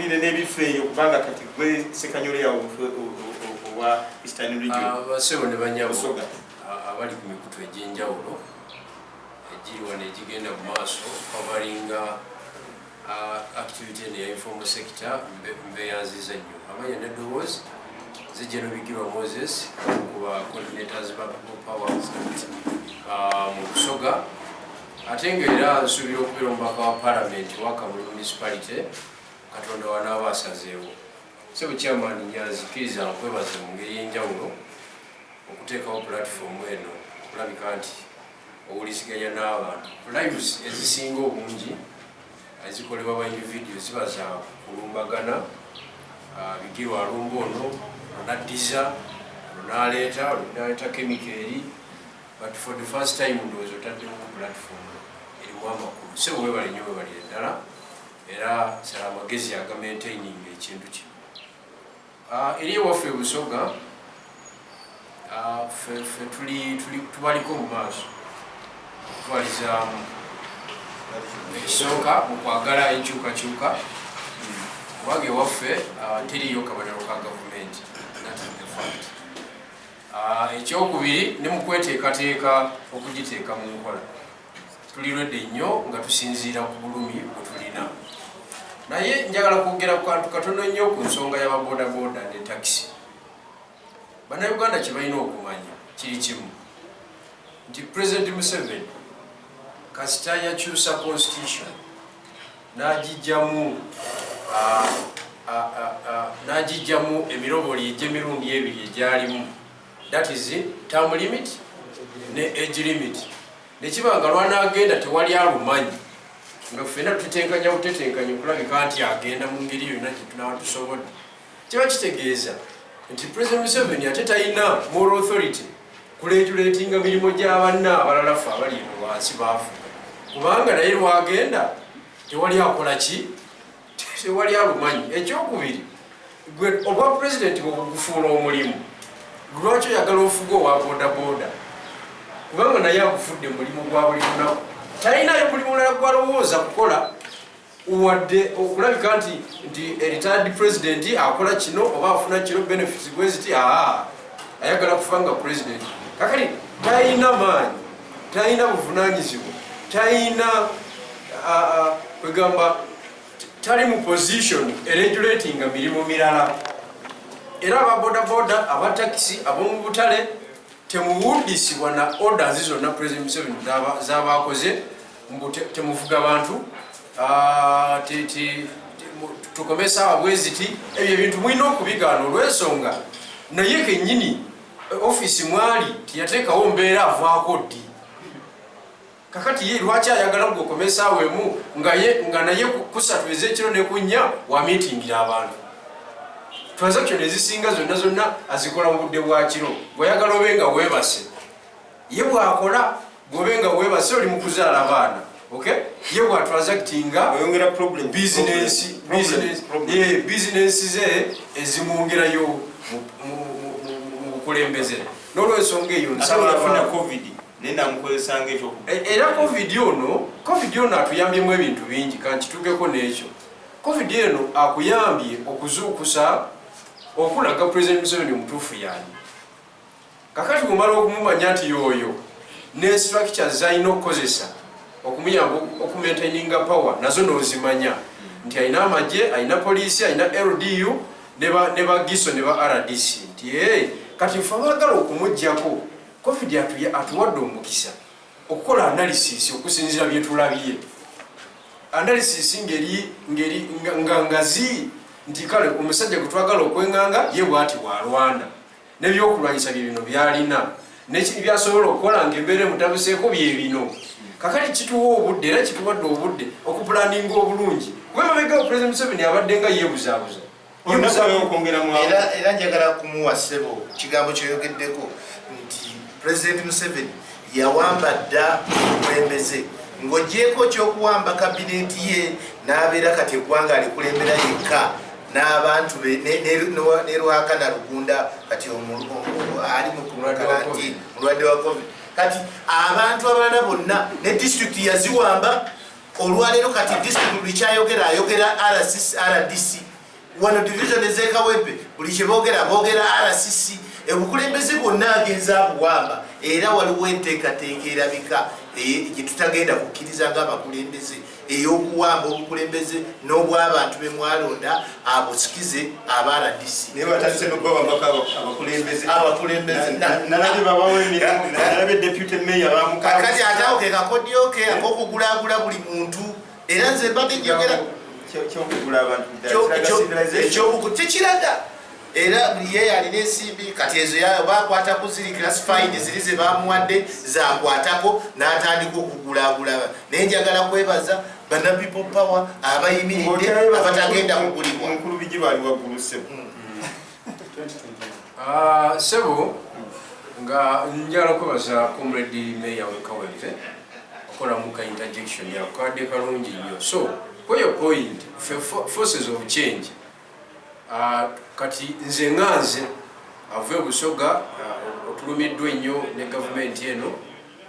tujjukire n'ebifeeyo kubanga kati gwe Ssekanyole yawo owa Eastern Region abasewo ne banyabo abali ku mikutu egy'enjawulo egiri wano egigenda mu maaso coveringa activity in the informal sector mbeyanziza nnyo amanya nedowoozi zijja Bigirwa Moses kuba coordinators ba People Power mu Busoga ate ng'era nsuubira okubeera omubaka wa parliament waka mu municipality Katonda wanaaba asazeewo sebo chairman Nyanzi kkiriza nkwebaze mu ngeri y'enjawulo okuteekawo platform eno okulabika nti owulisiganya n'abantu lives ezisinga obungi ezikolebwa ba individuals ziba za kulumbagana Bigirwa alumba ono onaddiza onaleeta kemikeeri but for the first time ndowooza otaddemu ku platform erimu amakulu sebo webale nnyo webalire ddala era sala amagezi agamaintaining ekintu kino eri ewaffe e Busoga tubaliko mu maaso twalizaamu ekisooka mu kwagala enkyukakyuka kubanga ewaffe teriyo kabaliro ka gavumenti ekyokubiri ne mu kweteekateeka okugiteeka mu nkola tulirwedde nnyo nga tusinziira ku bulumi bwe tulina naye njagala kwogera ku kantu katono nnyo ku nsonga y'ababodaboda ne takisi bannayuganda kye balina okumanya kiri kimu nti President Museveni kasita yakyusa constitution n'agijjamu emiroboli egy'emirundi ebiri egyalimu that is term limit ne age limit nekiba nga lwanaagenda tewali alumanyi nga ffena tutenkanya butetenkanya okulabika nti agenda mu ngeri yonna gyetunaba tusobodde kiba kitegeeza nti President Museveni ate talina moral authority kuleetulatinga mirimu gy'abanna abalala ffe abali eno wansi baafuga kubanga naye lwagenda tewali akola ki tewali alumanyi ekyokubiri gwe obwa pulezidenti bwebugufuula omulimu lwaki oyagala ofuga owa bodaboda kubanga naye agufudde mulimu gwa buli lunaku talinayo mulimu mulala gwalowooza kukola wadde okulabika nti retired president akola kino oba afuna kino benefits gweziti ayagala kufa nga president kakati talina maanyi talina buvunaanyizibwa talina kwegamba tali mu position eregulatinga mirimu mirala era ababodaboda abatakisi ab'omu butale temuwuddisibwa na orders zonna President Museveni z'abakoze temuvuga bantu tukomesa abweziti ebyo ebintu mulina okubigaana olw'ensonga naye kennyini office mwali tiyateekawo mbeera avaako ddi kakati ye lwaki ayagala kugokomesa awemu nga naye kusatu ez'ekiro ne kunnya wa meetingira abantu transaction ezisinga zonna azikola mu budde bwa kiro bw'oyagala obe nga weebase ye bw'akola bw'obe nga weebase oli mu kuzaala baana ye bwa transactinga oyongera problem bizinesi ze ezimwongerayo mu bukulembeze n'olwensonga eyo nsabafuna covid nendamukozesanga ekyo era covid ono atuyambyemu ebintu bingi kankitugeko n'ekyo covid eno akuyambye okuzuukusa okulaga President Museveni omutuufu yaani kakati kumala okumumanya nti yoyo ne structure zalina okukozesa okumuyamba okumaintaininga power nazo n'ozimanya nti alina amagye alina poliisi alina LDU ne bagiso ne ba RDC nti kati fe abagala okumuggyako covid atuwadde omukisa okukola analysis okusinziira bye tulabye analysis ngeri ngazi nti kale omusajja gwe twagala okwenganga ye bwati bwalwana n'ebyokulwanyisa bye bino byalina n'ebyasobola okukola ng'embeera emutabuseeko bye bino kakati kituwa obudde era kituwadde obudde okupulaninga obulungi gwemabega President Museveni abadde nga yeebuzaabuza era njagala kumuwa ssebo kigambo kyoyogeddeko nti President Museveni yawamba dda omukulembeze ng'ogyeko ky'okuwamba kabineeti ye n'abeera kati eggwanga alikulembera yekka n'abantu be ne Rwakana Rugunda kati ali mu karantiini mulwadde wa covid kati abantu abalala bonna ne disitulikiti yaziwamba olwaleero kati disitulikiti buli kyayogera ayogera RDC wano division ezekawempe buli kyeboogera boogera RCC obukulembeze bwonna agenza buwamba era waliwo enteekateeka erabika gye tutagenda kukkiriza ng'abakulembeze ey'okuwamba obukulembeze n'obw'abantu be mwalonda abusikize aba RDC naye batandise n'okubawambako abakulembeze nalabye babawo emirimu nalabye deputy mayor kakati ate awo ke kakodyo ke ak'okugulaagula buli muntu era nze mbadde njogera kyokugula abantu tekiraga era buli ye alina ensimbi kati ezo bakwatako ziri classified ziri ze bamuwadde zakwatako n'atandika okugulaagula naye njagala kwebaza bana people power abayimiridde abatagenda kugulibwa omukulu bigi bali waggulu Sebo nga njagala kwebaza comrade mayor w'Kawempe okola muka interjection yakadde kalungi nnyo. So for your point, forces of change, kati nze nganze ave Busoga otulumiddwa ennyo ne government eno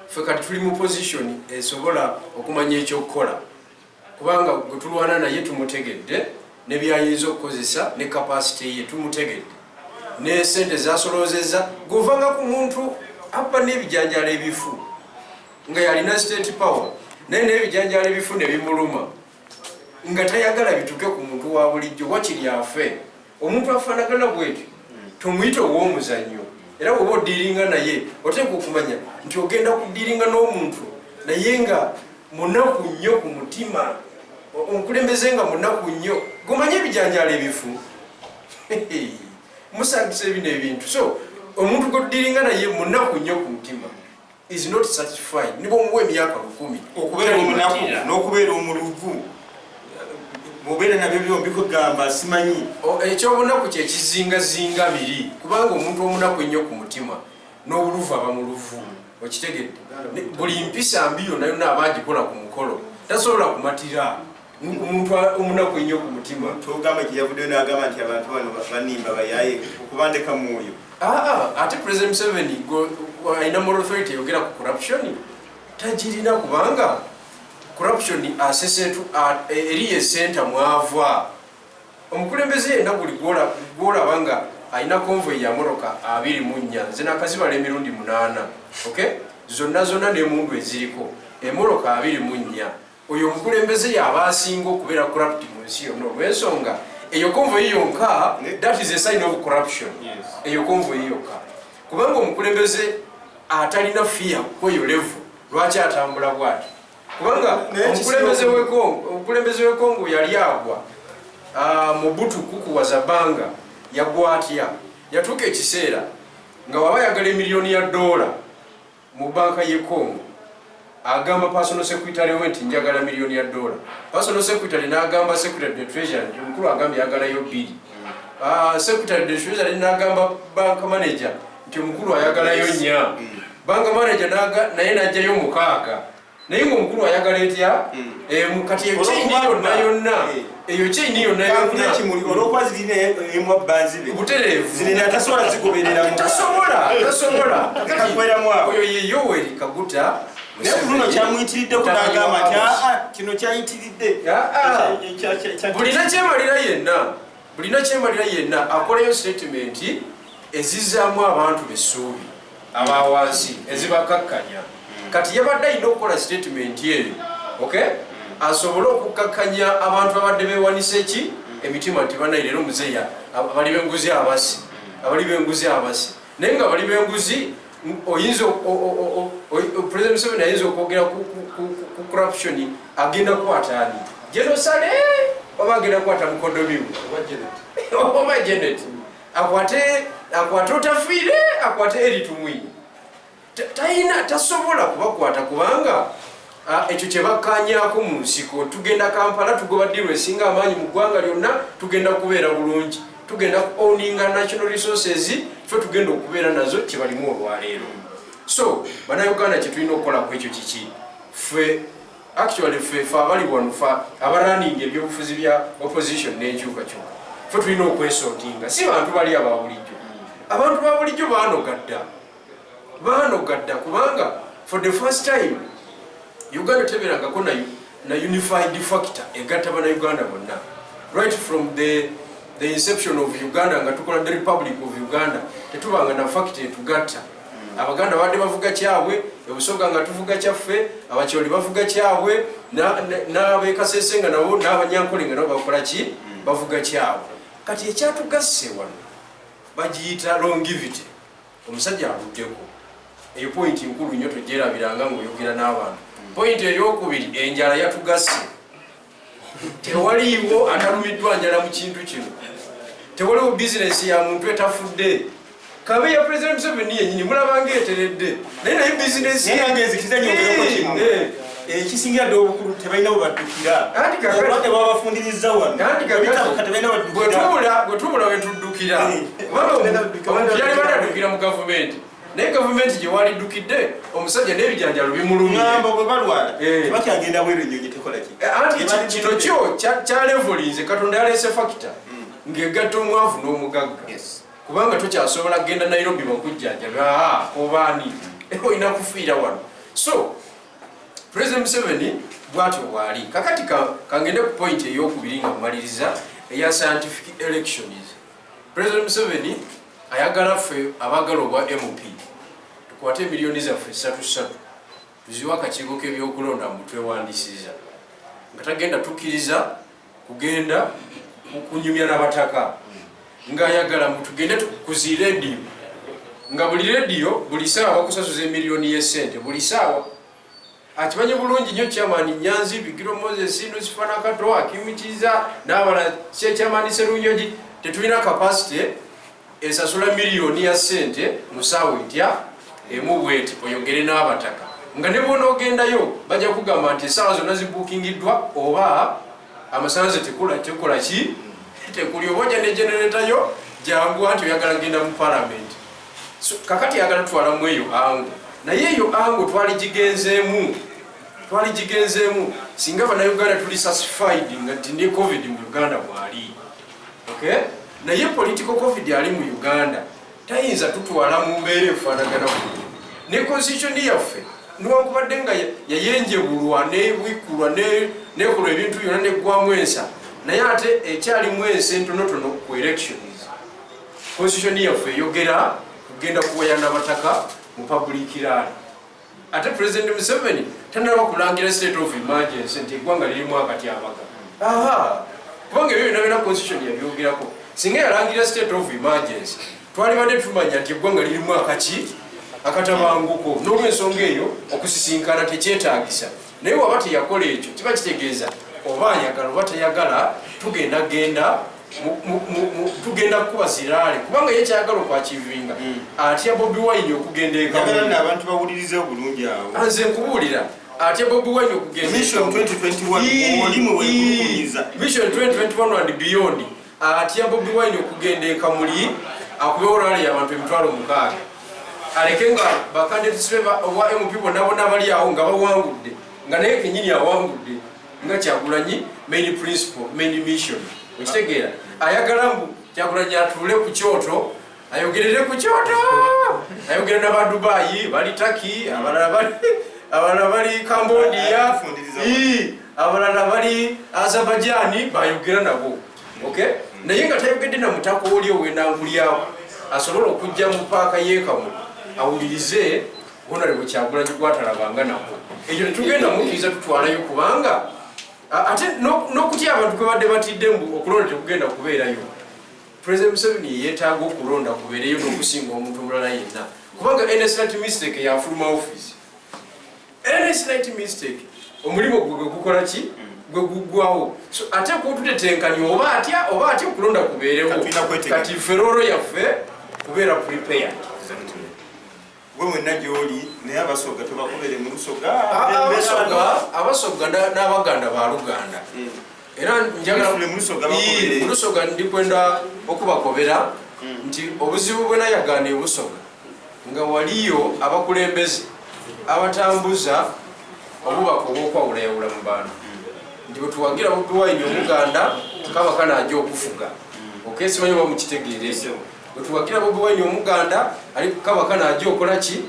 ffe kati tuli mu position esobola okumanya ekyokukola kubanga gwe tulwana naye tumutegedde ne byayinza okukozesa ne capacity ye tumutegedde ne sente zasolozeza govanga ku muntu abba n'ebijanjala ebifu nga yalina state power naye n'ebijanjala ebifu ne bimuluma nga tayagala bituke ku muntu wa bulijjo wakiri afe omuntu afaanagana bwetyo tumuyita ow'omuzannyo era bw'oba odiiringa naye oteeka okumanya nti ogenda kudiiringa n'omuntu naye nga munaku nnyo ku mutima omukulembeze nga munaku nnyo gomanye ebijanjala ebifu musangisa ebino ebintu so omuntu godiiringa naye munaku nnyo ku mutima is not satisfied nibo muwe emyaka 10 okubeera omunaku n'okubeera omuluvu mubeera nabyo byombi kugamba simanyi ekyobunaku kyekizingazinga biri kubanga omuntu omunaku ennyo ku mutima n'obuluvu aba muluvu okitegedde buli mpisa mbi yonna yonna aba agikola ku mukolo tasobola kumatira omuntu omunaku ennyo ku mutima togamba kyeyavuddeyo n'agamba nti abantu bano banimba bayaye okubandeka mwoyo ate president Museveni alina moral authority eyogera ku corruption tagirina kubanga corruption asesetu eri center mwava omukulembeze yenna buli gwolabanga alina convoy ya moroka 24 nze nakazibala emirundi 8 okay zonna n'emundu eziriko emoroka 24 oyo omukulembeze yaba asinga okubeera corrupt mu nsi yonna olw'ensonga eyo convoy yonka that is a sign of corruption eyo convoy yonka kubanga omukulembeze atalina fear kweyo level lwaki atambula bwati kubanga omukulembeze w'Ekongo yali agwa Mobutu kukuwaza banga yagwa atya yatuuka ekiseera nga waba yagala $1,000,000 mu banka y'e Congo agamba personal secretary we nti njagala $1,000,000 personal secretary n'agamba secretary the treasury omukulu agambye yagalayo 2 secretary the treasury n'agamba bank manager nti omukulu ayagalayo 4 bank manager naye n'ajjayo 6 naye ng'omukulu ayagala etya kati eyo chain yonna olwokuba zirina emwabbanzibe butereevu zirina tasobola zigoberera tasobola kakweramu oyo ye Yoweri Kaguta naye kuno kyamuyitiridde kunagamba nti kino kyayitiridde bulina kyemalira yenna akolayo statement ezizaamu abantu bessuubi abawansi ezibakakkanya kati yabadde alina okukola statement eyo okay asobole okukakkanya abantu abadde beewanisa eki emitima nti banairero muzeeya abali b'enguzi abasi naye nga bali b'enguzi oyinza president Museveni ayinza okwogera ku corruption agenda kukwata ani Jenosale oba agenda kukwata mukondomimu oba Janet akwate otafiire akwate eritumwi tasobola kubakwata kubanga ekyo kyebakkanyaako mu nsiko tugenda Kampala tugoba ddiru esinga amaanyi mu ggwanga lyonna tugenda kubeera bulungi tugenda owninga national resources ffe tugenda okubeera nazo kyebalimu olwaleero so bannayuganda kyetulina okukola ku ekyo kiki ffe abali wano ffe abaraninga ebyobufuzi bya opposition n'enkyukakyuka ffe tulina okwesotinga si bantu bali ababulijjo abantu babulijjo baanogadda kubanga for the first time Uganda teberangako na unified factor egatta bannayuganda bonna right from the the inception of Uganda nga tukola the Republic of Uganda tetubanga na fact etugatta abaganda badde bavuga kyabwe ebusoga nga tuvuga kyaffe abakyoli bavuga kyabwe n'abekasesenga nabo n'abanyankole nga nabo bakola ki bavuga kyabwe kati ekyatugasse wano bagiyita longevity omusajja aluddeko eyo point nkulu nnyo togyerabiranga ng'oyogera n'abantu point eyokubiri enjala yatugasse tewaliiwo atalumiddwa njala mu kintu kino tewaliwo bizinesi ya muntu etafudde kabe ya President Museveni yennyini mulabanga eteredde naye bizinesi yange ezikiza nyongerako kimu ekisingira ddala obukulu tebalina bwe baddukira olwadde baba bafundiriza wano bwe tubula we tuddukira yali badaddukira mu gavumenti naye gavumenti gye waliddukidde omusajja n'ebijanjalo bimulumye bwe balwala tebakyagenda bweru ennyonyi tekola ki anti kino kyo kyalevolinze katonda yaleese fakita ng'egatta omwavu n'omugagga kubanga tokyasobola kugenda Nairobi bakujjanjaba obaani olina kufiira wano so President Museveni bwatyo bwali kakati kangende ku point ey'okubiri nga kumaliriza eya scientific elections. President Museveni ayagala ffe abagala obwa MP tukwate miliyoni zaffe 3 tuziwa akakiiko k'ebyokulonda mu twewandisiza nga tagenda tukkiriza kugenda kunyumya n'abataka ng'ayagala mutugende kuzi radio nga buli radio buli saawa bakusasuza emiliyoni y'essente buli saawa akimanye bulungi nnyo kyamaani Nyanzi Bigiro Moses Nusifana Kato Akimikiza n'abala kyamaani Serunyogi tetulina capacity esasula miliyoni ya ssente mu ssaawa etya emu bweti oyogere n'abataka nga ne bona ogendayo bajja kugamba nti essaawa zonna zibookingiddwa oba amasanze tekola ki tekuli oboja ne generatayo jangu anti oyagala genda mu parliament so kakati yagala twala mu eyo ango naye eyo ango twali jigenzeemu singa bannayuganda tuli satisfied nga tindi covid mu Uganda mwali okay naye political covid ali mu Uganda tayinza tutwala mu mbeera efaanagana ne constitution yaffe niwankubadde nga yayenjebulwa newikulwa nekola ebintu byonna neggwamu ensa naye ate ekyalimu ensi entonotono ku elections constitution yaffe eyogera kugenda kuwayana abataka mu public rally ate President Museveni tanaba kulangira state of emergency nti eggwanga lirimu akatyabaga kubanga ebyo byonna constitution yabyogerako singa yalangira state of emergency twalibadde tumanya nti eggwanga lirimu akatabanguko n'olwensonga eyo okusisinkana tekyetaagisa naye waba teyakola ekyo kiba kitegeeza oba ayagala oba tayagala tugenda kuba ziraale kubanga ye kyayagala okwakivinga atya Bobi Wine okugenda abantu bawulirize bulungi awo nze nkubuulira atya Bobi Wine okugenda Mission 2021 Vision 2021 and beyond atya Bobi Wine okugenda ekamuli akubeho rally y'abantu 6,000 aleke nga bakandidates owa MP bonna bali awo nga bawangudde nga naye kenyini awangudde nga Kyagulanyi main principle main mission okitegeera ayagala mbu Kyagulanyi atuule ku kyoto ayogerere ku kyoto ayogera n'aba Dubai bali Turkey abalala bali Cambodia abalala bali Azerbaijan bayogera nabo okay naye nga tayogedde na mutako oli ow'enangulyawo asobola okujja mu paaka yeekamu awulirize Honorable Kyagulanyi gwatalabanga nabo ekyo tetugenda mukkiriza tutwalayo kubanga ate n'okutya abantu kwe badde batidde mbu okulonda tekugenda kubeerayo President Museveni yeetaaga okulonda kubeereyo n'okusinga omuntu omulala yenna kubanga any slight mistake yafuluma office any slight mistake omulimu gwe gukola ki gwe guggwawo so ate kututetenkanya oba atya okulonda kubeerewo kati feroro yaffe kubeera prepared gwe mwenna gy'oli naye abasoga tebakubere mu Lusoga abasoga n'abaganda ba Luganda era njagala mu Lusoga ndikwenda okubakobera nti obuzibu bwe nayagaana e Busoga nga waliyo abakulembeze abatambuza obubaka obw'okwawulayawula mu bantu nti bwe tuwagira Bobi Wine Omuganda kabaka najja okufuga simanyi oba mukitegeereze bwe tuwagira Bobi Wine Omuganda ali kabaka najja okola ki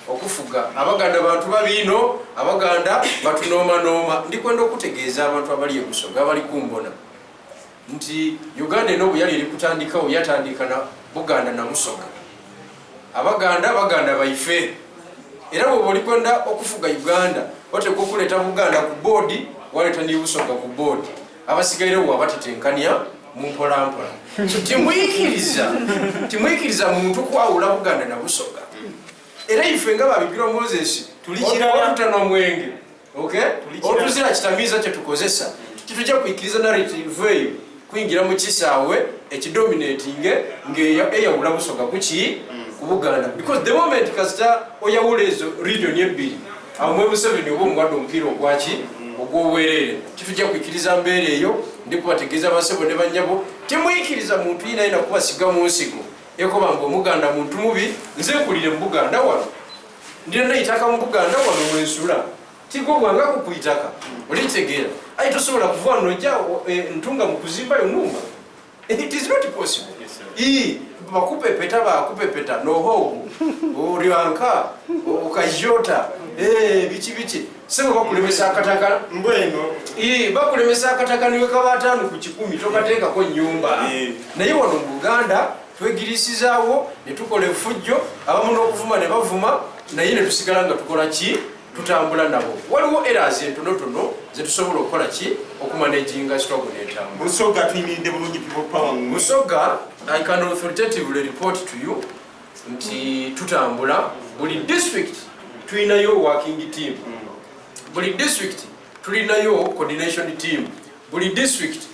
okufuga abaganda bantu babiino abaganda batunoomanooma ndikwenda okutegeeza abantu abali e Busoga abali kumbona nti Uganda eno bwe yali eri kutandikawo yatandika na Buganda na Busoga. Abaganda baife. Era bwe oli kwenda okufuga Uganda oteekwa okuleeta Buganda ku boodi waleeta ne Busoga ku boodi. Abasigaire wabatetenkanya mu mpolampola. So timuyikiriza muntu kwawula Buganda na Busoga. Era ife nga babibiro Moses tulikira mwenge. Okay? Otuzira kitamiza kye tukozesa. Kitujja kuyikiriza narrative eyo kuyingira mu kisaawe ekidominating ng'eyawula Busoga kuki ku Buganda. Because the moment kasita oyawula ezo region ebbiri awo mwe Museveni oba omuwadde omupiira ogwaki ogw'obwereere kitujja kuyikiriza mbeera eyo ndi kubategeeza basebo ne bannyabo temuyikiriza muntu yina yina kubasiga mu nsigo ekoba mbu Omuganda muntu mubi nze nkulire mu Buganda wano ndina nayitaka mu Buganda wano mwensula tigo bwanga kukuyitaka olitegeera ayi tosobola kuva nojja ntunga mu kuzimba yo numba. It is not possible. Bakupepeta nohogu oriwanka okajota bichi sebo bakulemesa akataka mbweno bakulemesa akataka niwe kabatanu ku 10 tokateeka ko nyumba naye wano mu Buganda twegirisizawo ne tukola effujjo abamu n'okuvuma ne bavuma naye ne tusigala nga tukola ki tutambula nabo. Waliwo errors entonotono ze tusobola okukola ki okumanaginga struggle n'etambula. Busoga tuyimiridde bulungi people power. Busoga, I can authoritatively report to you nti tutambula buli district tulinayo working team. Buli district tulinayo coordination team. Buli district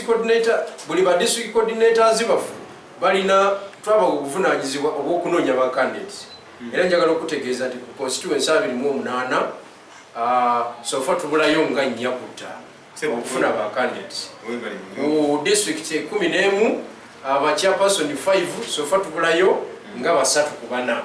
coordinator buli ba district coordinators bafu balina twaba okuvunaanyizibwa obw'okunoonya ba candidates. Era njagala okutegeeza nti ku constituency 28 sofa tubulayo nga 4 okufuna ba candidates. Mu district 11 aba chairperson 5 sofa tubulayo nga 3 ku 4.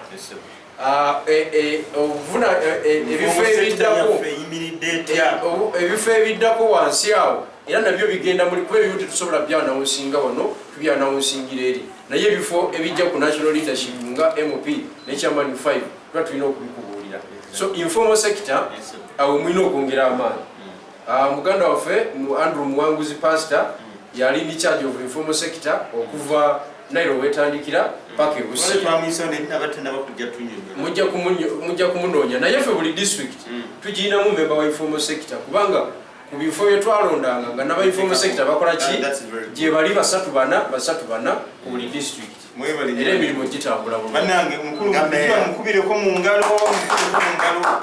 Ebifo ebiddako wansi awo era nabyo bigenda muli kuba ebibuti tusobola byanawunsinga wano tubyanawunsingira eri naye ebifo ebijja ku national leadership nga MP ne chairman 5 tuba tulina okubikubuulira. So informal sector awo mwina okwongera amaanyi. Muganda waffe Andrew Muwanguzi pastor yali in charge of informal sector okuva Nairobi wetandikira paka ebusi. Mujja kumunoonya naye ffe buli district tugirinamu member wa informal sector kubanga ku bifo bye twalondanga nga n'aba informal sector bakola ki gye bali 3-4 ku buli district. Era emirimu gitambula bulungi. Bannange mukubireko mu ngalo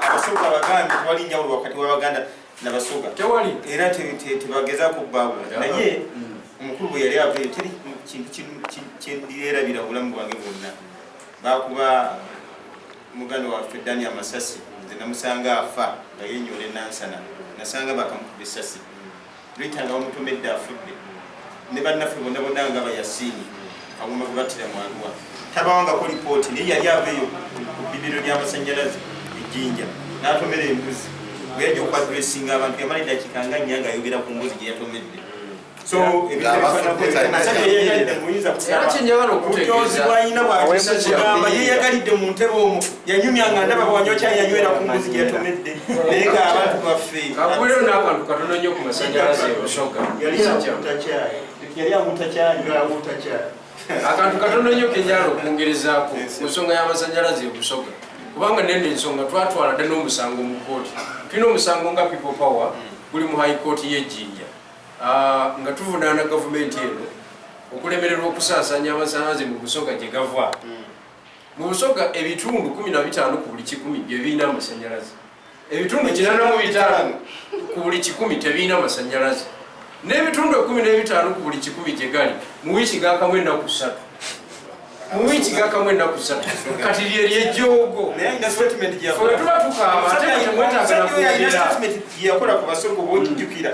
abasoga abagambi tewali njawulo wakati w'Abaganda n'Abasoga. Tewali. Era tebagezaako kubaabula naye omukulu bwe yali avaayo teri kintu kyendirabira obulamu bwange bwonna. Baakuba muganda waffe Daniel Masasi nze namusanga afa nga yenyola enansana nasanga bakamukuba essasi luyitanga bamutomedde afudde ne bannaffe bonna bonna nga bayasiini awuma gwe battira mu Arua tabawangako lipooti naye yali aveeyo ku bbibiro ly'amasannyalaze ejjinja n'atomera embuzi bwe yajja okwadresinga abantu yamala eddakiika nga 4 ng'ayogera ku mbuzi gye yatomedde. So kyenjagala okutegeeza yeyagalidde mu ntebe omwo yanyumyanga ndaba bwanyokya yanywera ku mbuzi gye yatomedde naye ng'abantu baffe kakuleero n'akantu katono nnyo ku masannyalaze Busoga yali amutakyayi akantu katono nnyo kenjagala okwongerezaako ku nsonga y'amasannyalaze Busoga kubanga nene ensonga twatwala dda n'omusango mu kooti. Tulina omusango nga people power guli mu high court y'Ejjinja nga tuvunaana gavumenti eno okulemererwa okusaasanya amasannyalaze mu Busoga gye gava. Mu Busoga ebitundu 15 ku buli 100 bye birina amasannyalaze. Ebitundu 85 ku buli 100 tebirina amasannyalaze. N'ebitundu 15 ku buli 100 gye gali mu wiiki gaakamu ennaku 3. Mu wiiki gaakamu ennaku 3. Kati lyejjoogo. Tuba tukaaba ate nga temwetaaga nakwogera. Yakola ku Basoga bw'ojjukira.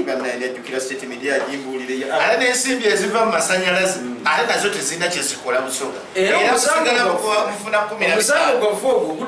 Banajjukira statement yagimbuulire ate n'ensimbi eziva mu masannyalaze ate nazo tezirina kyezikola Busoga. Era musigala mufuna 15. Omusango gwaffe ogwo